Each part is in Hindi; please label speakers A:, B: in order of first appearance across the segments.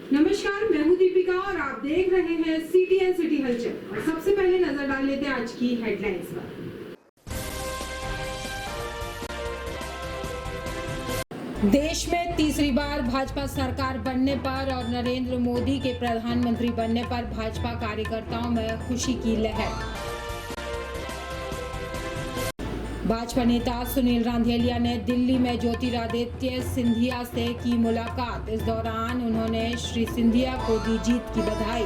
A: नमस्कार, मैं हूं दीपिका और आप देख रहे हैं CTN सिटी हलचल। और सबसे पहले नजर डाल लेते हैं आज की हेडलाइंस पर। देश में तीसरी बार भाजपा सरकार बनने पर और नरेंद्र मोदी के प्रधानमंत्री बनने पर भाजपा कार्यकर्ताओं में खुशी की लहर। भाजपा नेता सुनील रांधेलिया ने दिल्ली में ज्योतिरादित्य सिंधिया से की मुलाकात। इस दौरान उन्होंने श्री सिंधिया को दी जीत की बधाई।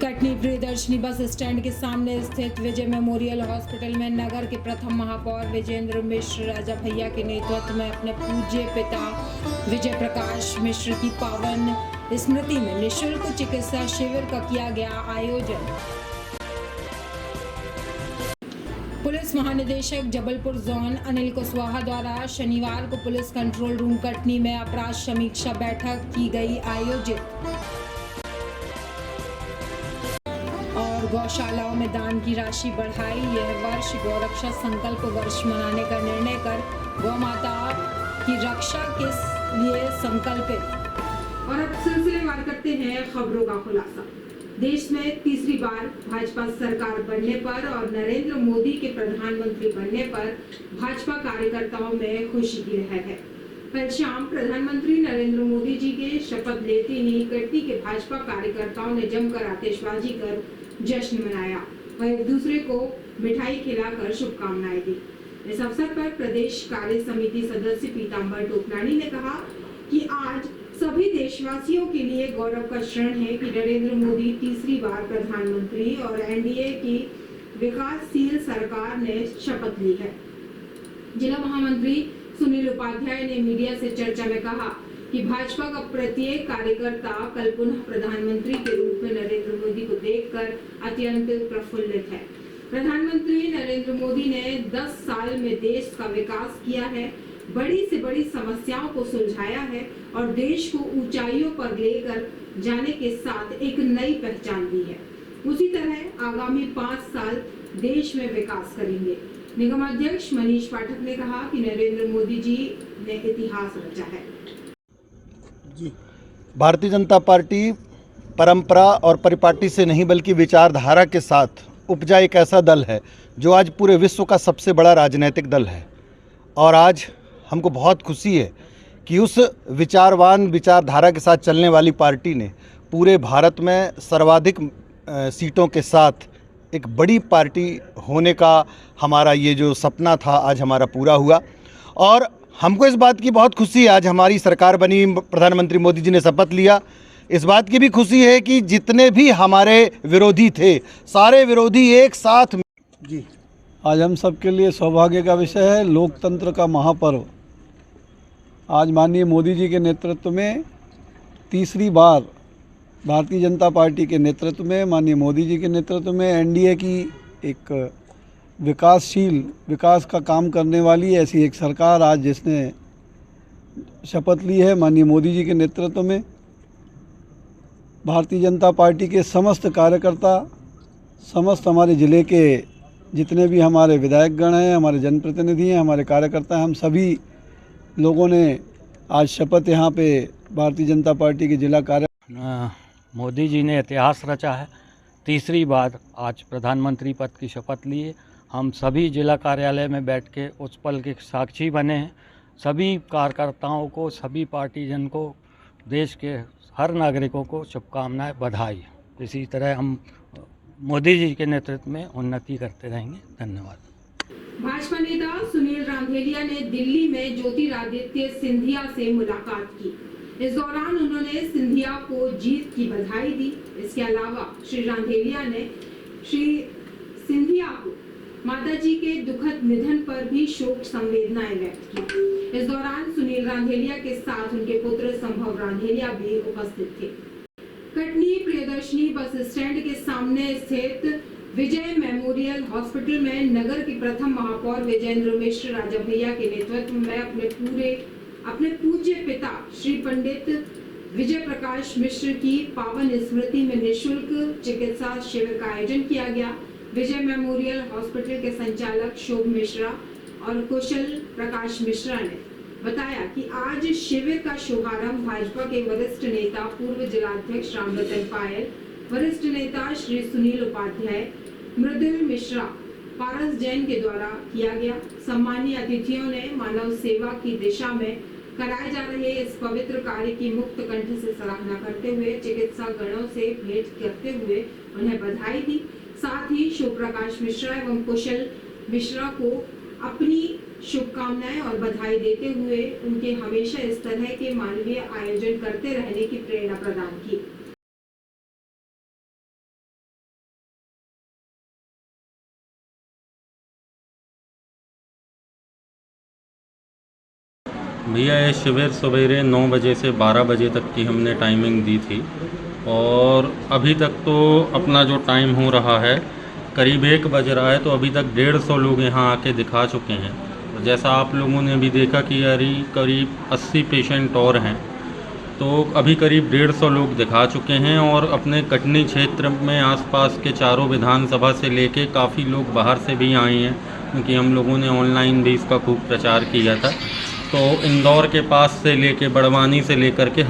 A: कटनी प्रियदर्शनी बस स्टैंड के सामने स्थित विजय मेमोरियल हॉस्पिटल में नगर के प्रथम महापौर विजेंद्र मिश्र राजा भैया के नेतृत्व में अपने पूज्य पिता विजय प्रकाश मिश्र की पावन स्मृति में निःशुल्क चिकित्सा शिविर का किया गया आयोजन। पुलिस महानिदेशक जबलपुर जोन अनिल कुशवाहा द्वारा शनिवार को पुलिस कंट्रोल रूम कटनी में अपराध समीक्षा बैठक की गई आयोजित। और गौशालाओं में दान की राशि बढ़ाई। यह वर्ष गौरक्षा संकल्प वर्ष मनाने का निर्णय कर गौ माता की रक्षा के लिए संकल्पित। और अब सिलसिलेवार करते हैं खबरों का खुलासा। देश में तीसरी बार भाजपा सरकार बनने पर और नरेंद्र मोदी के प्रधानमंत्री बनने पर भाजपा कार्यकर्ताओं में खुशी की लहर है। कल शाम प्रधानमंत्री नरेंद्र मोदी जी के शपथ लेते ही कटनी के भाजपा कार्यकर्ताओं ने जमकर आतिशबाजी कर जश्न मनाया और एक दूसरे को मिठाई खिलाकर शुभकामनाएं दी। इस अवसर पर प्रदेश कार्य समिति सदस्य पीताम्बर टोपनानी ने कहा कि आज सभी देशवासियों के लिए गौरव का क्षण है कि नरेंद्र मोदी तीसरी बार प्रधानमंत्री और एनडीए की विकासशील सरकार ने शपथ ली है। जिला महामंत्री सुनील उपाध्याय ने मीडिया से चर्चा में कहा कि भाजपा का प्रत्येक कार्यकर्ता कल पुनः प्रधानमंत्री के रूप में नरेंद्र मोदी को देखकर अत्यंत प्रफुल्लित है। प्रधानमंत्री नरेंद्र मोदी ने 10 साल में देश का विकास किया है, बड़ी से बड़ी समस्याओं को सुलझाया है और देश को ऊंचाइयों पर लेकर जाने के साथ एक नई पहचान दी है। उसी तरह आगामी 5 साल देश में विकास करेंगे। निगम अध्यक्ष मनीष पाठक ने कहा कि नरेंद्र मोदी जी ने इतिहास रचा है।
B: जी, भारतीय जनता पार्टी परंपरा और परिपाटी से नहीं बल्कि विचारधारा के साथ उपजा एक ऐसा दल है जो आज पूरे विश्व का सबसे बड़ा राजनीतिक दल है। और आज हमको बहुत खुशी है कि उस विचारधारा के साथ चलने वाली पार्टी ने पूरे भारत में सर्वाधिक सीटों के साथ एक बड़ी पार्टी होने का हमारा ये जो सपना था आज हमारा पूरा हुआ। और हमको इस बात की बहुत खुशी है, आज हमारी सरकार बनी, प्रधानमंत्री मोदी जी ने शपथ लिया। इस बात की भी खुशी है कि जितने भी हमारे विरोधी थे सारे विरोधी एक साथ। जी,
C: आज हम सबके लिए सौभाग्य का विषय है, लोकतंत्र का महापर्व। आज माननीय मोदी जी के नेतृत्व में तीसरी बार भारतीय जनता पार्टी के नेतृत्व में, माननीय मोदी जी के नेतृत्व में एनडीए की एक विकासशील विकास का काम करने वाली ऐसी एक सरकार आज जिसने शपथ ली है माननीय मोदी जी के नेतृत्व में। भारतीय जनता पार्टी के समस्त कार्यकर्ता, समस्त हमारे ज़िले के जितने भी हमारे विधायकगण हैं, हमारे जनप्रतिनिधि हैं, हमारे कार्यकर्ता हैं, हम सभी लोगों ने आज शपथ यहाँ पे भारतीय जनता पार्टी के जिला कार्य
D: मोदी जी ने इतिहास रचा है। तीसरी बार आज प्रधानमंत्री पद की शपथ ली है। हम सभी जिला कार्यालय में बैठ के उस पल के साक्षी बने हैं। सभी कार्यकर्ताओं को, सभी पार्टीजन को, देश के हर नागरिकों को शुभकामनाएं, बधाई। इसी तरह हम मोदी जी के नेतृत्व में उन्नति करते रहेंगे। धन्यवाद।
A: भाजपा नेता सुनील रांधेलिया ने दिल्ली में ज्योतिरादित्य सिंधिया से मुलाकात की। इस दौरान उन्होंने सिंधिया को जीत की बधाई दी। इसके अलावा श्री रांधेलिया ने श्री सिंधिया को माताजी के दुखद निधन पर भी शोक संवेदनाएं व्यक्त की। इस दौरान सुनील रांधेलिया के साथ उनके पुत्र संभव रांधेलिया भी उपस्थित थे। कटनी प्रियदर्शनी बस स्टैंड के सामने स्थित विजय मेमोरियल हॉस्पिटल में नगर के प्रथम महापौर विजेंद्र मिश्र राजा भैया के नेतृत्व में अपने पूज्य पिता श्री पंडित विजय प्रकाश मिश्र की पावन स्मृति में निःशुल्क चिकित्सा शिविर का आयोजन किया गया। विजय मेमोरियल हॉस्पिटल के संचालक शोभ मिश्रा और कुशल प्रकाश मिश्रा ने बताया कि आज शिविर का शुभारंभ भाजपा के वरिष्ठ नेता पूर्व जिलाध्यक्ष रामरतन पायल, वरिष्ठ नेता श्री सुनील उपाध्याय, मृदुल मिश्रा, पारस जैन के द्वारा किया गया। सम्मानीय अतिथियों ने मानव सेवा की दिशा में कराए जा रहे इस पवित्र कार्य की मुक्त कंठ से सराहना करते हुए चिकित्सा गणों से भेंट करते हुए उन्हें बधाई दी। साथ ही शिव प्रकाश मिश्रा एवं कुशल मिश्रा को अपनी शुभकामनाएं और बधाई देते हुए उनके हमेशा इस तरह के मानवीय आयोजन करते रहने की प्रेरणा प्रदान की।
E: भैया ये शिविर सवेरे 9 बजे से 12 बजे तक की हमने टाइमिंग दी थी और अभी तक तो अपना जो टाइम हो रहा है करीब 1 बज रहा है, तो अभी तक 150 लोग यहाँ आके दिखा चुके हैं। तो जैसा आप लोगों ने भी देखा कि करीब 80 पेशेंट और हैं, तो अभी करीब 150 लोग दिखा चुके हैं और अपने कटनी क्षेत्र में आसपास के चारों विधानसभा से लेके काफ़ी लोग बाहर से भी आए हैं, क्योंकि हम लोगों ने ऑनलाइन भी इसका खूब प्रचार किया था। तो इंदौर के पास से लेके बड़वानी से लेकर के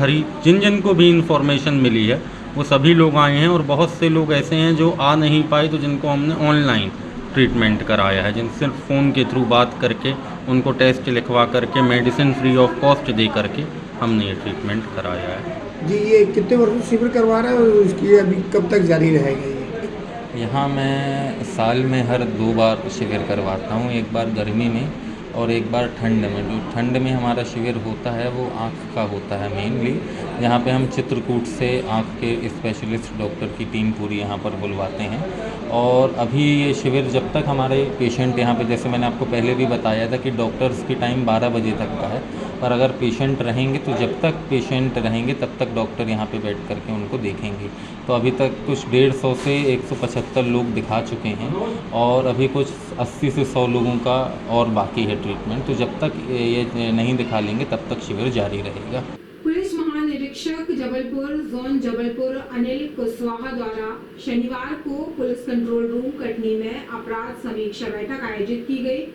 E: जिन जिन को भी इंफॉर्मेशन मिली है वो सभी लोग आए हैं और बहुत से लोग ऐसे हैं जो आ नहीं पाए, तो जिनको हमने ऑनलाइन ट्रीटमेंट कराया है, जिन सिर्फ फ़ोन के थ्रू बात करके उनको टेस्ट लिखवा करके मेडिसिन फ्री ऑफ कॉस्ट दे करके हमने ये ट्रीटमेंट कराया है।
F: जी, ये कितने वर्षों शिविर करवा रहे हैं और उसकी अभी कब तक जारी रहेगा ये?
G: यहाँ मैं साल में हर 2 बार शिविर करवाता हूँ, एक बार गर्मी में और एक बार ठंड में। जो ठंड में हमारा शिविर होता है वो आँख का होता है मेनली, जहाँ पे हम चित्रकूट से आँख के स्पेशलिस्ट डॉक्टर की टीम पूरी यहाँ पर बुलवाते हैं। और अभी ये शिविर जब तक हमारे पेशेंट यहाँ पे, जैसे मैंने आपको पहले भी बताया था कि डॉक्टर्स की टाइम 12 बजे तक का है, पर अगर पेशेंट रहेंगे तो जब तक पेशेंट रहेंगे तब तक डॉक्टर यहाँ पे बैठ करके उनको देखेंगे। तो अभी तक कुछ 150 से 175 लोग दिखा चुके हैं और अभी कुछ 80 से 100 लोगों का और बाकी है ट्रीटमेंट। तो जब तक ये नहीं दिखा लेंगे तब तक शिविर जारी रहेगा।
A: पुलिस महानिरीक्षक जबलपुर जोन जबलपुर अनिल कुशवाहा द्वारा शनिवार को पुलिस कंट्रोल रूम कटनी में अपराध समीक्षा बैठक आयोजित की गई।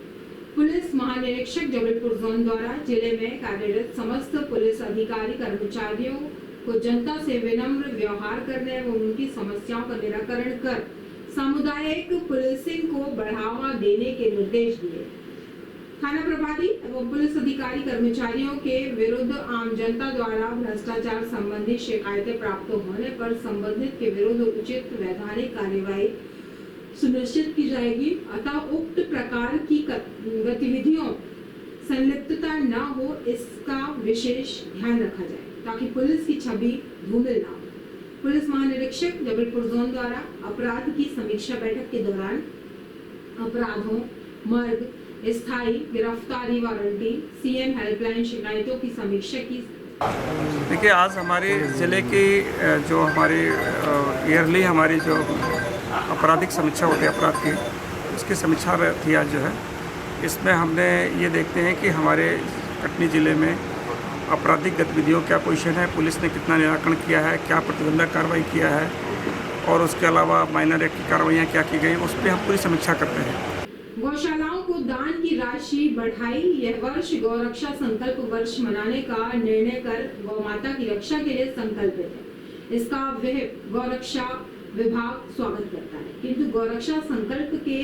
A: पुलिस महानिरीक्षक जबलपुर जोन द्वारा जिले में कार्यरत समस्त पुलिस अधिकारी कर्मचारियों को जनता से विनम्र व्यवहार करने एवं उनकी समस्याओं का निराकरण कर सामुदायिक पुलिसिंग को बढ़ावा देने के निर्देश दिए। थाना प्रभारी एवं पुलिस अधिकारी कर्मचारियों के विरुद्ध आम जनता द्वारा भ्रष्टाचार संबंधी शिकायतें प्राप्त होने पर संबंधित के विरुद्ध उचित वैधानिक कार्यवाही सुनिश्चित की जाएगी। अतः उक्त प्रकार की गतिविधियों संलिप्तता न हो, इसका विशेष ध्यान रखा जाए ताकि पुलिस की छवि धूमिल न हो। पुलिस महानिरीक्षक जबलपुर जोन द्वारा अपराध की समीक्षा बैठक के दौरान अपराधों, मर्ग, स्थायी गिरफ्तारी वारंटी, सीएम हेल्पलाइन शिकायतों की समीक्षा की।
H: देखिए, आज हमारे ज़िले की जो हमारी ईयरली हमारी जो आपराधिक समीक्षा होती है अपराध की, उसकी समीक्षा थी आज जो है। इसमें हमने ये देखते हैं कि हमारे कटनी ज़िले में आपराधिक गतिविधियों क्या पोजीशन है, पुलिस ने कितना निराकरण किया है, क्या प्रतिबंधक कार्रवाई किया है और उसके अलावा माइनर एक्ट की कार्रवाइयाँ क्या की गई, उस पर हम पूरी समीक्षा करते हैं।
A: गौशालाओं को दान की राशि बढ़ाई। यह वर्ष गौरक्षा संकल्प वर्ष मनाने का निर्णय कर गौमाता की रक्षा के लिए संकल्पित है। इसका गौरक्षा विभाग स्वागत करता है, किंतु गौरक्षा संकल्प के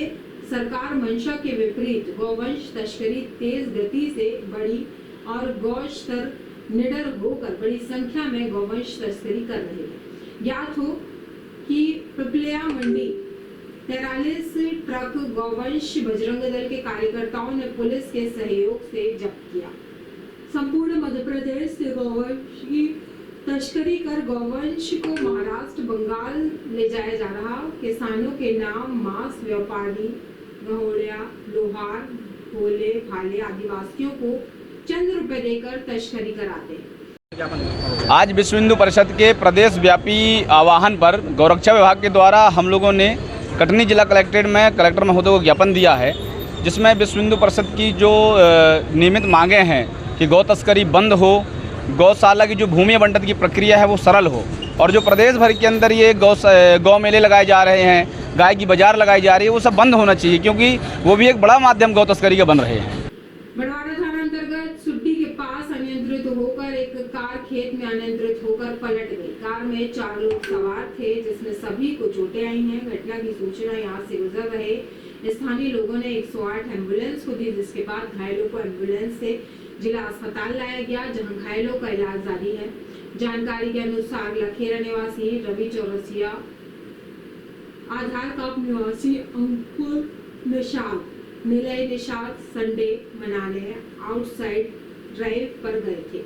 A: सरकार मंशा के विपरीत गौवंश तस्करी तेज गति से बढ़ी और गौस्तर निडर होकर बड़ी संख्या में गौवंश तस्करी कर रहे हैं। ज्ञात हो कि पिपलिया मंडी 43 ट्रक गौवंश बजरंग दल के कार्यकर्ताओं ने पुलिस के सहयोग से जब्त किया। संपूर्ण मध्य प्रदेश से गौवंश की तस्करी कर गौवंश को महाराष्ट्र, बंगाल ले जाया जा रहा। किसानों के नाम मांस व्यापारी, गहोड़िया, लोहार, भोले भाले आदिवासियों को चंद रुपए देकर तस्करी कराते हैं।
I: आज विश्व हिंदू परिषद के प्रदेश व्यापी आह्वान पर गौरक्षा विभाग के द्वारा हम लोगों ने कटनी जिला कलेक्ट्रेट में कलेक्टर महोदय को ज्ञापन दिया है, जिसमें विश्व हिंदू परिषद की जो नियमित मांगें हैं कि गौ तस्करी बंद हो, गौशाला की जो भूमि आवंटन की प्रक्रिया है वो सरल हो, और जो प्रदेश भर के अंदर ये गौ मेले लगाए जा रहे हैं, गाय की बाजार लगाई जा रही है, वो सब बंद होना चाहिए, क्योंकि वो भी एक बड़ा माध्यम गौ तस्करी का बन रहे हैं।
A: बड़वाड़ा थाना अंतर्गत सुट्टी के कार खेत में अनियंत्रित होकर पलट गई। कार में 4 लोग सवार थे, जिसमें सभी को चोटें आई हैं। घटना की सूचना यहां से गुजर रहे स्थानीय लोगों ने 108 एम्बुलेंस को दी, जिसके बाद घायलों को एम्बुलेंस से जिला अस्पताल लाया गया, जहां घायलों का इलाज जारी है। जानकारी के अनुसार लखेरा निवासी रवि चौरसिया, आधार कप निवासी अंकुर निषाद, निलय निषाद संडे मनाने आउटसाइड ड्राइव पर गए थे।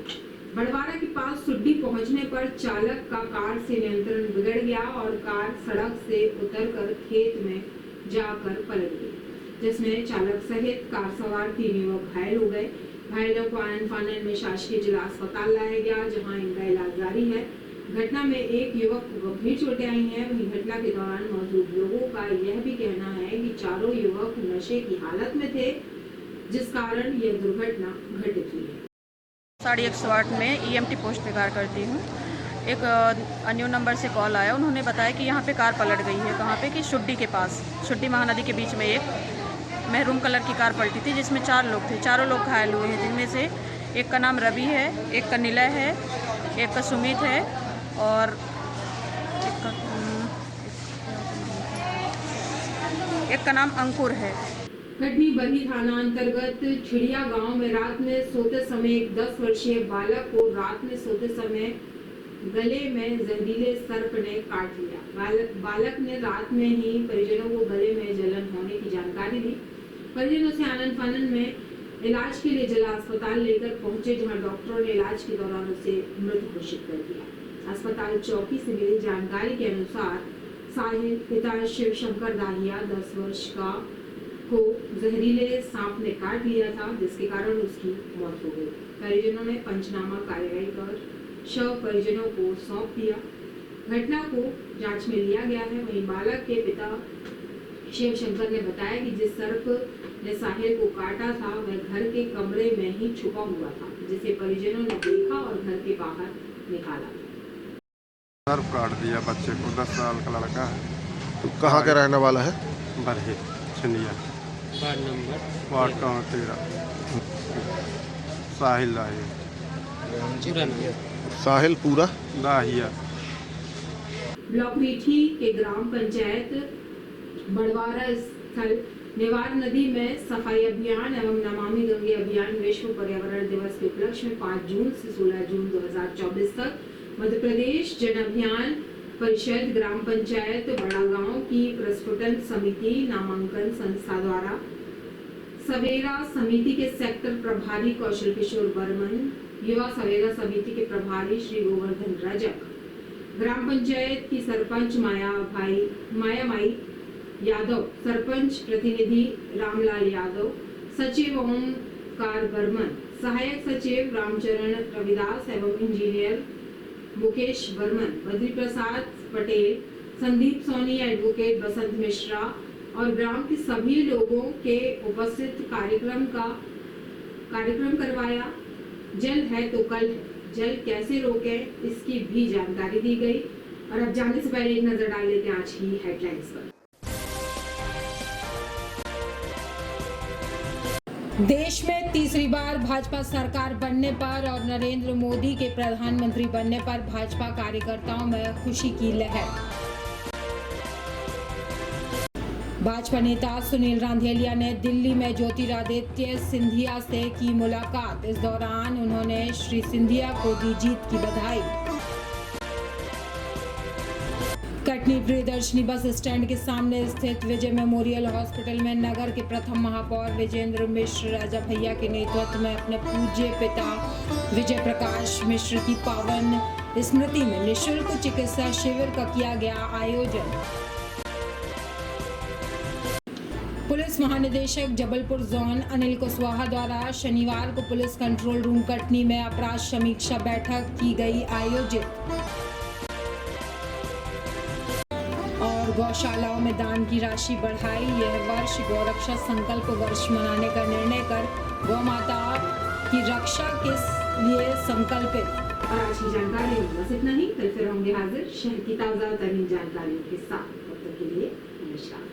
A: बड़वारा के पास सुड्डी पहुंचने पर चालक का कार से नियंत्रण बिगड़ गया और कार सड़क से उतरकर खेत में जाकर पलट गई, जिसमें चालक सहित कार सवार 3 युवक घायल हो गए। घायलों को आनन फानन में शासकीय जिला अस्पताल लाया गया, जहां इनका इलाज जारी है। घटना में एक युवक को गंभीर चोटें आई हैं। वहीं घटना के दौरान मौजूद लोगों का यह भी कहना है कि चारों युवक नशे की हालत में थे, जिस कारण यह दुर्घटना घटित हुई है।
J: 108 में EMT पोस्ट पे कार्य करती हूँ। एक अननोन नंबर से कॉल आया, उन्होंने बताया कि यहाँ पे कार पलट गई है। कहाँ पे कि शुड्डी के पास, शुड्डी महानदी के बीच में एक महरून कलर की कार पलटी थी, जिसमें 4 लोग थे। चारों लोग घायल हुए हैं, जिनमें से एक का नाम रवि है, एक का निलय है, एक का सुमित है और एक का नाम अंकुर है।
A: कटनी बरही थाना अंतर्गत छिड़िया गांव में रात में सोते समय एक 10 वर्षीय बालक को रात में सोते समय गले में जहरीले सर्प ने काट लिया। बालक ने रात में ही परिजनों को गले में जलन होने की जानकारी दी। परिजनों से आनन फानन में इलाज के लिए जिला अस्पताल लेकर पहुंचे, जहां डॉक्टरों ने इलाज के दौरान उसे मृत घोषित कर दिया। अस्पताल चौकी से मिली जानकारी के अनुसार साहिल पिता शिव शंकर दाहिया 10 वर्ष का को जहरीले सांप ने काट लिया था, जिसके कारण उसकी मौत हो गई। परिजनों ने पंचनामा कार्यवाही कर शव परिजनों को सौंप दिया। घटना को जांच में लिया गया है। वहीं बालक के पिता शिव शंकर ने बताया कि जिस सर्प ने साहिल को काटा था वह घर के कमरे में ही छुपा हुआ था, जिसे परिजनों ने देखा और घर के बाहर निकाला।
K: सर्प काट दिया बच्चे को, 10 साल का लड़का है।
L: तो कहाँ का रहने वाला है?
K: बरही छिंडिया, वार्ड का 13, साहिल दाहिया।
L: साहिल पूरा
K: दाहिया।
A: ब्लॉक मीठी के ग्राम पंचायत बड़वारा स्थल नेवार नदी में सफाई अभियान एवं नमामि गंगे अभियान विश्व पर्यावरण दिवस के उपलक्ष्य में 5 जून से 16 जून 2024 तक मध्य प्रदेश जन अभियान परिषद ग्राम पंचायत बड़ा गांव की प्रस्फुटन समिति नामांकन संस्था द्वारा सवेरा समिति के सेक्टर प्रभारी कौशल किशोर बर्मन, युवा सवेरा समिति के प्रभारी श्री गोवर्धन रजक, ग्राम पंचायत की सरपंच मायामाई यादव, सरपंच प्रतिनिधि रामलाल यादव, सचिव ओमकार बर्मन, सहायक सचिव रामचरण रविदास एवं इंजीनियर मुकेश बर्मन, बद्री प्रसाद पटेल, संदीप सोनी, एडवोकेट बसंत मिश्रा और ग्राम के सभी लोगों के उपस्थित कार्यक्रम करवाया। जल है तो कल है, जल कैसे रोकें इसकी भी जानकारी दी गई। और अब जाने से पहले एक नजर डाल लेते हैं आज की हेडलाइंस पर। देश में तीसरी बार भाजपा सरकार बनने पर और नरेंद्र मोदी के प्रधानमंत्री बनने पर भाजपा कार्यकर्ताओं में खुशी की लहर। भाजपा नेता सुनील रांधेलिया ने दिल्ली में ज्योतिरादित्य सिंधिया से की मुलाकात। इस दौरान उन्होंने श्री सिंधिया को दी जीत की बधाई। कटनी प्रियदर्शनी बस स्टैंड के सामने स्थित विजय मेमोरियल हॉस्पिटल में नगर के प्रथम महापौर विजेंद्र मिश्र राजा भैया के नेतृत्व में अपने पूज्य पिता विजय प्रकाश मिश्र की पावन स्मृति में निःशुल्क चिकित्सा शिविर का किया गया आयोजन। पुलिस महानिदेशक जबलपुर जोन अनिल कुशवाहा द्वारा शनिवार को पुलिस कंट्रोल रूम कटनी में अपराध समीक्षा बैठक की गई आयोजित। और गौशालाओं में दान की राशि बढ़ाई। यह वर्ष गौरक्षा संकल्प वर्ष मनाने का निर्णय कर गौ माता की रक्षा के लिए संकल्पित। और आज की जानकारी में बस इतना ही। कल फिर होंगे हाजिर शहर की ताज़ा तरीन जानकारियों के साथ। तब तक के लिए नमस्कार।